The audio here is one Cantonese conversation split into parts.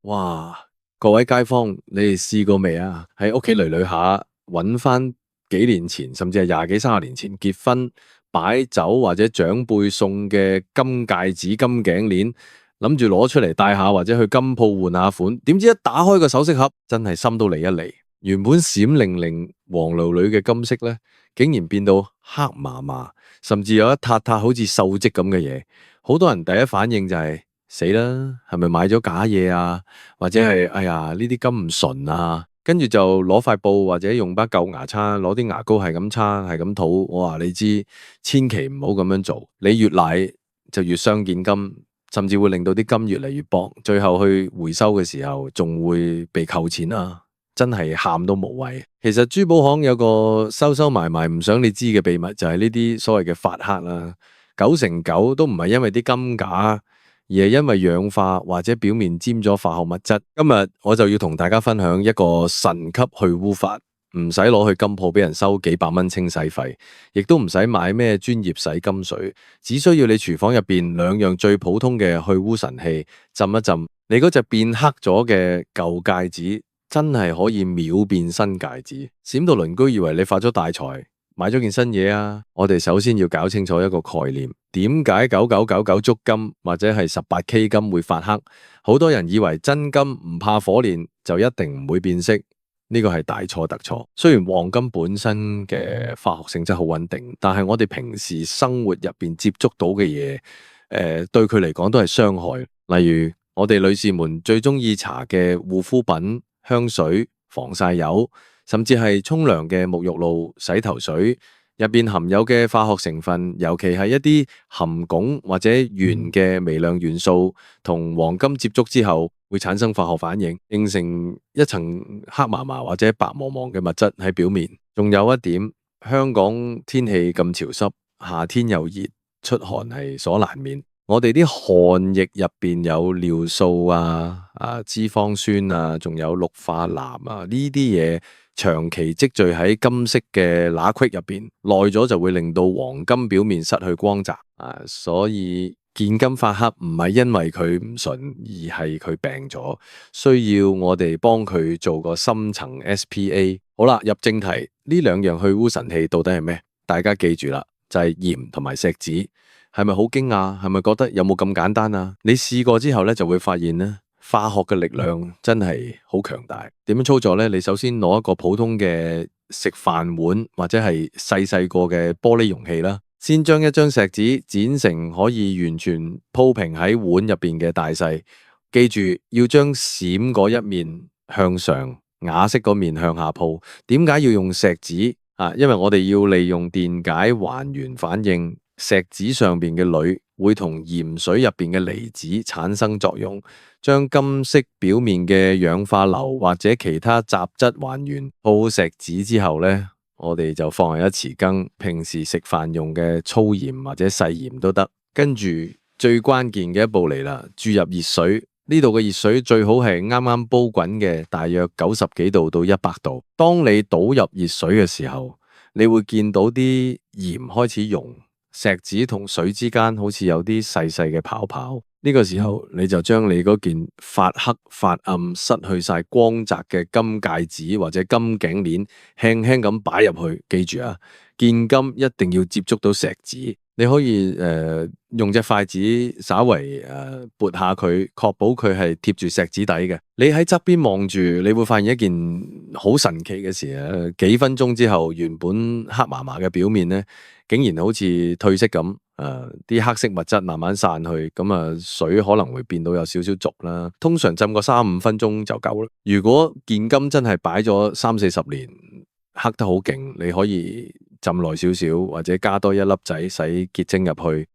哇！各位街坊，你哋試過未啊？喺屋企捋捋下，揾翻幾年前，甚至係廿幾30年前結婚擺酒或者長輩送嘅金戒指、金頸鏈，諗住攞出嚟戴下，或者去金鋪換下款，點知一打開個首飾盒，真係心都離一離。原本閃靈靈、黃鹂鹂嘅金色咧，竟然變到黑麻麻，甚至有一塌塌好似鏽跡咁嘅嘢。好多人第一反應就係死啦，係咪買咗假嘢啊？或者係哎呀呢啲金唔純啊？跟住就攞塊布或者用把舊牙刷，攞啲牙膏係咁刷，係咁塗。我話你知，千祈唔好咁樣做。你越賴就越傷件金，甚至會令到啲金越嚟越薄，最後去回收嘅時候仲會被扣錢啊！真係喊都無謂。其實珠寶行有個收收埋埋唔想你知嘅秘密，就係呢啲所謂嘅發黑啦。9成9都唔係因為啲金假，而係因為氧化或者表面沾咗化學物質。今日我就要同大家分享一個神級去污法，唔使攞去金鋪俾人收幾百蚊清洗費，亦都唔使買咩專業洗金水，只需要你廚房入邊兩樣最普通嘅去污神器浸一浸，你嗰隻變黑咗嘅舊戒指真係可以秒變新戒指，閃到鄰居以為你發咗大財，買咗件新嘢啊！我哋首先要搞清楚一個概念，點解9999足金或者係18K 金會發黑？好多人以為真金唔怕火煉就一定唔會變色，呢個係大錯特錯。雖然黃金本身嘅化學性質好穩定，但係我哋平時生活入邊接觸到嘅嘢，對佢嚟講都係傷害。例如我哋女士們最中意搽嘅護膚品、香水、防曬油，甚至係沖涼嘅沐浴露、洗頭水入邊含有嘅化學成分，尤其係一啲含汞或者鉛嘅微量元素，同黃金接觸之後會產生化學反應，形成一層黑麻麻或者白茫茫嘅物質喺表面。仲有一點，香港天氣咁潮濕，夏天又熱，出汗係所難免。我哋啲汗液入邊有尿素啊、脂肪酸啊，仲有氯化鈉啊，呢啲嘢長期積聚喺金色嘅罅隙入邊，耐咗就會令到黃金表面失去光澤啊。所以見金發黑唔係因為佢唔純，而係佢病咗，需要我哋幫佢做個深層 SPA。好啦，入正題，呢兩樣去污神器到底係咩？大家記住啦，就係鹽同埋錫紙。係咪好驚訝？係咪覺得有冇咁簡單啊？你試過之後咧，就會發現咧，化學嘅力量真係好強大。點樣操作咧？你首先攞一個普通嘅食飯碗或者係細細個嘅玻璃容器啦，先將一張錫紙剪成可以完全鋪平喺碗入邊嘅大細。記住要將閃嗰一面向上，啞色嗰面向下鋪。點解要用錫紙啊？因為我哋要利用電解還原反應。錫紙上邊嘅鋁會同鹽水入邊嘅離子產生作用，將金色表面嘅氧化硫或者其他雜質還原。鋪錫紙之後呢，我哋就放入一匙羹，平時食飯用嘅粗鹽或者細鹽都得。跟住最關鍵嘅一步嚟啦，注入熱水。呢度嘅熱水最好係啱啱煲滾嘅，大約90幾度到100度。當你倒入熱水嘅時候，你會見到啲鹽開始溶。錫紙同水之間好似有啲細細嘅泡泡，呢個時候你就將你嗰件發黑發暗、失去晒光澤嘅金戒指或者金頸鏈輕輕咁擺入去。記住啊，見金一定要接觸到錫紙。你可以用隻筷子稍微撥下佢，確保佢係貼住錫紙底嘅。你喺側邊望住，你會發現一件好神奇嘅事啊！幾分鐘之後，原本黑麻麻嘅表面咧，竟然好似褪色咁，啲黑色物質慢慢散去，咁水可能會變到有少少濁啦。通常浸個3-5分鐘就夠啦。如果件金真係擺咗30-40年，黑得好勁，你可以浸耐少少，或者加多一粒仔洗潔精入去。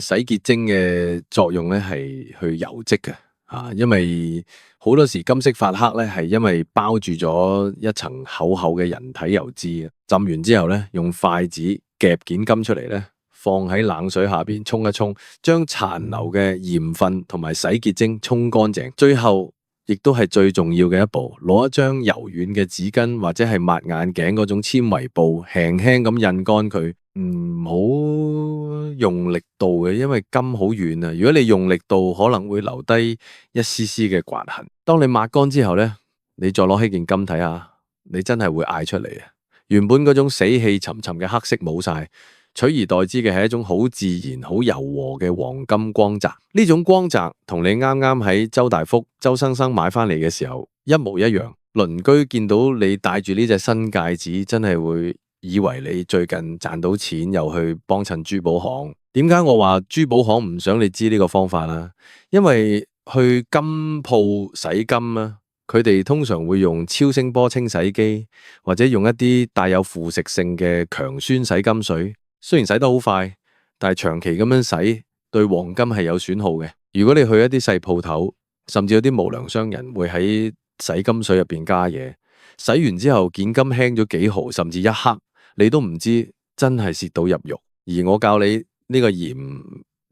洗潔精嘅作用咧係去油漬嘅，因為好多時金色發黑咧係因為包住咗一層厚厚嘅人體油脂。浸完之後咧，用筷子夾件金出嚟咧，放喺冷水下邊沖一沖，將殘留嘅鹽分同埋洗潔精沖乾淨。最後亦都係最重要嘅一步，攞一張柔軟嘅紙巾或者係抹眼鏡嗰種纖維布，輕輕咁印乾佢。唔好用力度嘅，因為金好軟啊。如果你用力度，可能會留低一絲絲嘅刮痕。當你抹乾之後咧，你再攞起件金睇下，你真係會嗌出嚟啊！原本嗰種死氣沉沉嘅黑色冇晒，取而代之嘅係一種好自然、好柔和嘅黃金光澤。呢種光澤同你啱啱喺周大福、周生生買翻嚟嘅時候一模一樣。鄰居見到你戴住呢隻新戒指，真係會以為你最近賺到錢，又去幫襯珠寶行。點解我話珠寶行唔想你知呢個方法啦？因為去金鋪洗金啊，佢哋通常會用超聲波清洗機，或者用一啲帶有腐蝕性嘅強酸洗金水。雖然洗得好快，但係長期咁樣洗，對黃金係有損耗嘅。如果你去一啲細鋪頭，甚至有啲無良商人會喺洗金水入邊加嘢，洗完之後件金輕咗幾毫，甚至一克，你都唔知，真係蝕到入肉。而我教你呢個鹽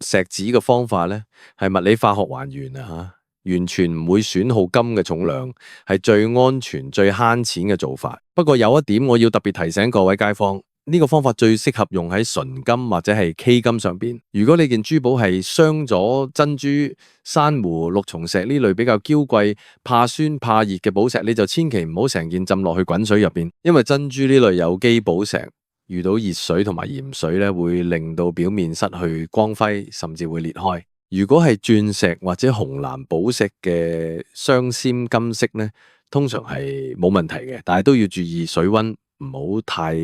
錫紙嘅方法咧，係物理化學還原啊吓，完全唔會損耗金嘅重量，係最安全、最慳錢嘅做法。不過有一點我要特別提醒各位街坊。呢個方法最適合用喺純金或者係 K 金上邊。如果你件珠寶係鑲咗珍珠、珊瑚、綠松石呢類比較嬌貴、怕酸怕熱嘅寶石，你就千祈唔好成件浸落去滾水入邊，因為珍珠呢類有機寶石遇到熱水同埋鹽水咧，會令到表面失去光輝，甚至會裂開。如果係鑽石或者紅藍寶石嘅鑲嵌金色咧，通常係冇問題嘅，但係都要注意水溫唔好太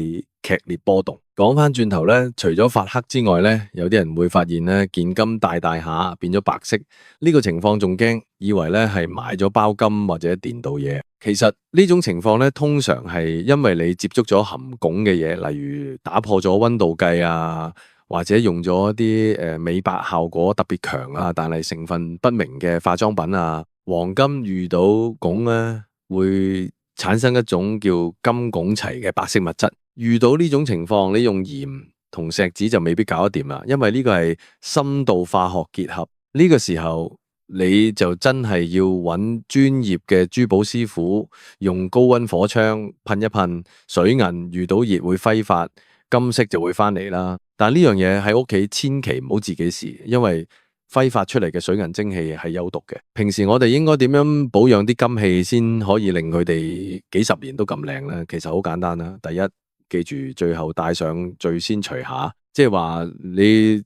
劇烈波動。講翻轉頭咧，除咗發黑之外咧，有啲人會發現咧，件金大大下變咗白色，呢個情況仲驚，以為咧係買咗包金或者電鍍嘢。其實呢種情況咧，通常係因為你接觸咗含汞嘅嘢，例如打破咗溫度計啊，或者用咗一啲美白效果特別強啊，但係成分不明嘅化妝品啊。黃金遇到汞咧，會產生一種叫金汞齊嘅白色物質。遇到呢種情況，你用鹽同錫紙就未必搞得掂啦，因為呢個係深度化學結合。呢個時候你就真係要揾專業嘅珠寶師傅，用高溫火槍噴一噴，水銀遇到熱會揮發，金色就會翻嚟啦。但係呢樣嘢喺屋企千祈唔好自己試，因為揮發出嚟嘅水銀蒸氣係有毒嘅。平時我哋應該點樣保養啲金器先可以令佢哋幾十年都咁靚呢？其實好簡單啦，第一，記住最後戴上最先除下，即係話你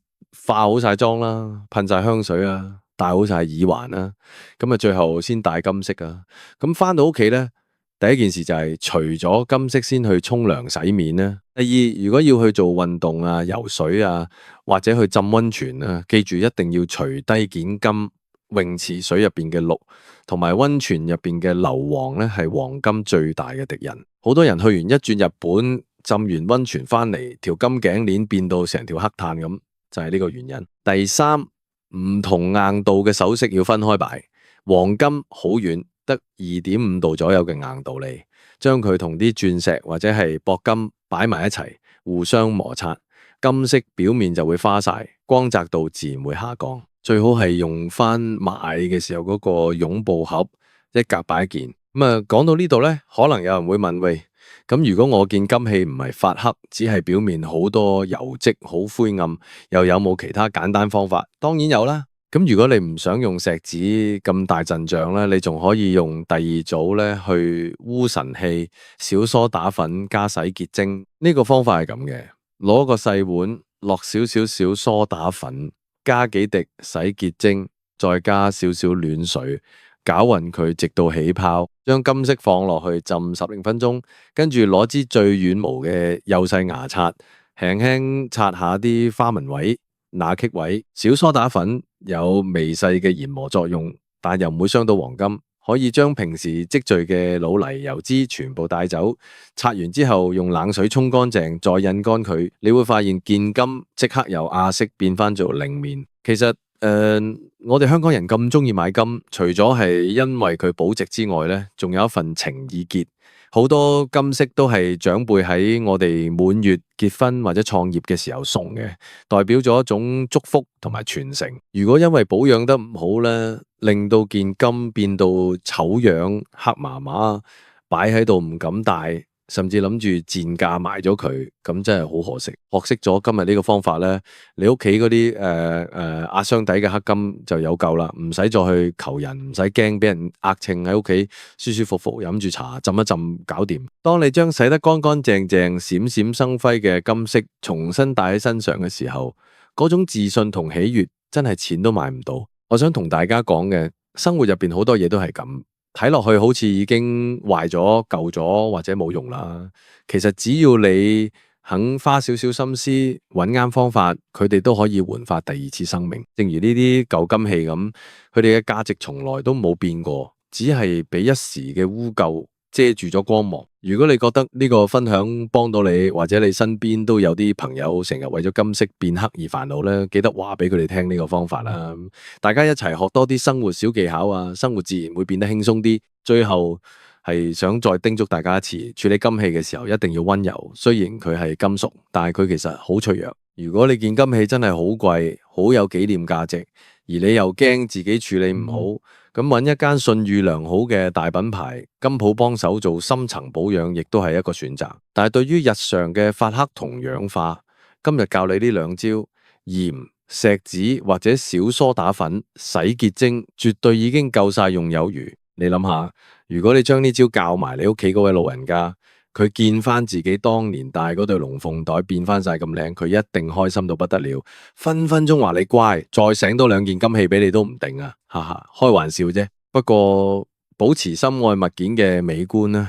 化好晒妝啦，噴晒香水啊，戴好晒耳環啦，咁啊最後先戴金色啊。咁翻到屋企咧，第一件事就係除咗金色先去沖涼洗面啦。第二，如果要去做運動啊、游水啊，或者去浸溫泉啊，記住一定要除低件金泳池水入邊嘅氯，同埋溫泉入邊嘅硫磺咧，係黃金最大嘅敵人。好多人去完一轉日本，浸完溫泉翻嚟，條金頸鏈變到成條黑炭咁，就係呢個原因。第三，唔同硬度嘅首飾要分開擺。黃金好軟，得2.5度左右嘅硬度嚟，將佢同啲鑽石或者係鉑金擺埋一齊，互相摩擦，金色表面就會花晒，光澤度自然會下降。最好係用翻買嘅時候嗰個擁抱盒，一格擺一件。咁啊，講到呢度咧，可能有人會問，喂，咁如果我件金器唔係發黑，只係表面好多油漬，好灰暗，又有冇其他簡單方法？當然有啦。咁如果你唔想用錫紙咁大陣仗咧，你仲可以用第二組咧去烏神器、小梳打粉加洗潔精。呢個方法係咁嘅，攞個細碗落少少小梳打粉，加幾滴洗潔精，再加少少暖水，攪勻佢直到起泡，將金色放落去浸10零分鐘，跟住攞支最軟毛嘅幼細牙刷，輕輕刷下啲花紋位、罅隙位。小梳打粉有微細嘅研磨作用，但又唔會傷到黃金，可以將平時積聚嘅老泥油脂全部帶走。刷完之後用冷水沖乾淨，再印乾佢，你會發現件金即刻由亞色變翻做靚面。其實我哋香港人咁中意買金，除咗係因為佢保值之外咧，仲有一份情意結。好多金飾都係長輩喺我哋滿月、結婚或者創業嘅時候送嘅，代表咗一種祝福同埋傳承。如果因為保養得唔好咧，令到件金變到醜樣、黑麻麻，擺喺度唔敢戴，甚至諗住賤價賣咗佢，咁真係好可惜。學識咗今日呢個方法咧，你屋企嗰啲壓箱底嘅黑金就有救啦，唔使再去求人，唔使驚俾人呃秤，喺屋企舒舒服服飲住茶浸一浸搞掂。當你將洗得乾乾淨淨、閃閃生輝嘅金飾重新戴喺身上嘅時候，嗰種自信同喜悅真係錢都買唔到。我想同大家講嘅，生活入邊好多嘢都係咁。睇落去好似已經壞咗、舊咗或者冇用啦。其實只要你肯花少少心思，揾啱方法，佢哋都可以煥發第二次生命。正如呢啲舊金器咁，佢哋嘅價值從來都冇變過，只係俾一時嘅污垢遮住咗光芒。如果你覺得呢個分享幫到你，或者你身邊都有啲朋友成日為咗金飾變黑而煩惱咧，記得話俾佢哋聽呢個方法啦。大家一齊學多啲生活小技巧啊，生活自然會變得輕鬆啲。最後係想再叮囑大家一次，處理金器嘅時候一定要溫柔。雖然佢係金屬，但係佢其實好脆弱。如果你件金器真係好貴，好有紀念價值，而你又驚自己處理唔好，咁揾一間信譽良好嘅大品牌金鋪幫手做深層保養，亦都係一個選擇。但係對於日常嘅發黑同氧化，今日教你呢兩招：鹽、錫紙或者小梳打粉、洗潔精，絕對已經夠晒用有餘。你諗下，如果你將呢招教埋你屋企嗰位老人家，佢見翻自己當年戴嗰對龍鳳袋變翻晒咁靚，佢一定開心到不得了，分分鐘話你乖，再醒多兩件金器俾你都唔定啊！哈哈，開玩笑啫。不過保持心愛物件嘅美觀呢，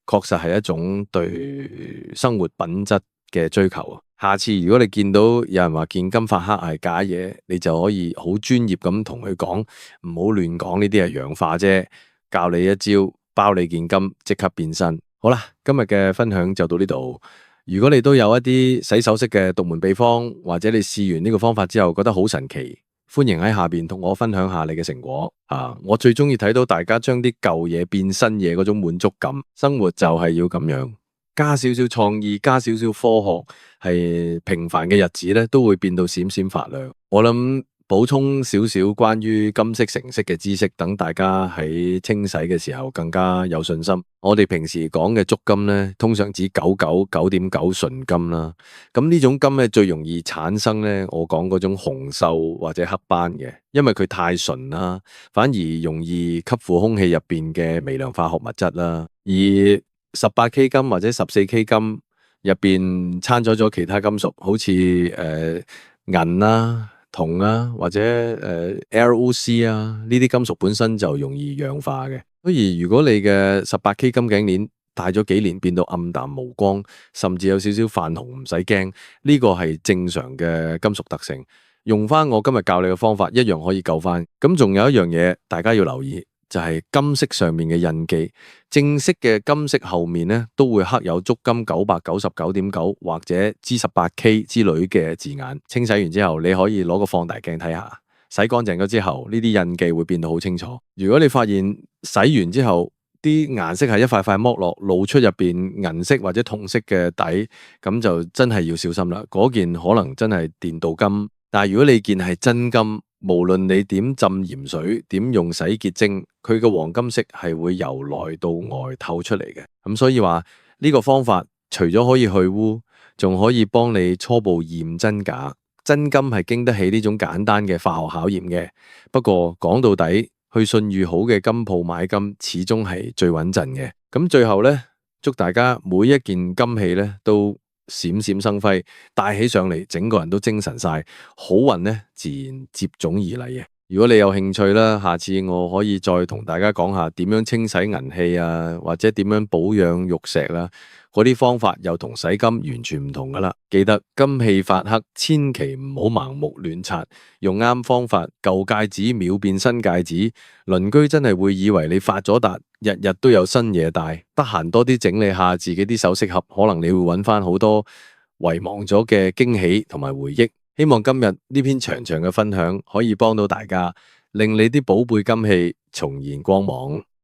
確實係一種對生活品質嘅追求啊！下次如果你見到有人話件金發黑係假嘢，你就可以好專業咁同佢講，唔好亂講，呢啲係氧化啫，教你一招，包你件金即刻變身。好啦，今日嘅分享就到呢度。如果你都有一啲洗首飾嘅獨門秘方，或者你試完呢個方法之後覺得好神奇，歡迎喺下邊同我分享下你嘅成果啊！我最中意睇到大家將啲舊嘢變新嘢嗰種滿足感。生活就係要咁樣，加少少創意，加少少科學，係平凡嘅日子咧都會變到閃閃發亮。我諗補充少少關於金色成色嘅知識，等大家喺清洗嘅時候更加有信心。我哋平時講嘅足金咧，通常指99.9%純金啦。咁呢種金咧最容易產生咧，我講嗰種紅鏽或者黑斑嘅，因為佢太純啦，反而容易吸附空氣入邊嘅微量化學物質啦。而18K 金或者14K 金入邊摻咗其他金屬，好似銀啦、銅啊或者LOC 啊，呢啲金屬本身就容易氧化嘅。所以如果你嘅18K 金頸鏈戴咗幾年變到暗淡無光，甚至有少少泛紅，唔使驚，呢個係正常嘅金屬特性。用翻我今日教你嘅方法，一樣可以救翻。咁仲有一樣嘢大家要留意，就係金色上面嘅印記。正式嘅金色後面咧都會刻有足金999.9或者 G18K 之類嘅字眼。清洗完之後，你可以攞個放大鏡睇下。洗乾淨咗之後，呢啲印記會變到好清楚。如果你發現洗完之後啲顏色係一塊塊剝落，露出入邊銀色或者銅色嘅底，咁就真係要小心啦。嗰件可能真係電鍍金，但係如果你件係真金，無論你點浸鹽水，點用洗潔精，佢嘅黃金色係會由內到外透出嚟嘅。咁所以話呢個方法除咗可以去污，仲可以幫你初步驗真假。真金係經得起呢種簡單嘅化學考驗嘅。不過講到底，去信譽好嘅金鋪買金，始終係最穩陣嘅。咁最後呢，祝大家每一件金器呢都閃閃生輝，戴起上嚟整個人都精神晒，好運呢自然接踵而嚟嘅。如果你有興趣啦，下次我可以再同大家講下點樣清洗銀器啊，或者點樣保養玉石啦。嗰啲方法又同洗金完全唔同噶啦。記得金器發黑，千祈唔好盲目亂刷，用啱方法，舊戒指秒變新戒指。鄰居真係會以為你發咗達，日日都有新嘢戴。得閒多啲整理下自己啲首飾盒，可能你會揾翻好多遺忘咗嘅驚喜同埋回憶。希望今日呢篇長長嘅分享可以幫到大家，令你啲寶貝金器重現光芒。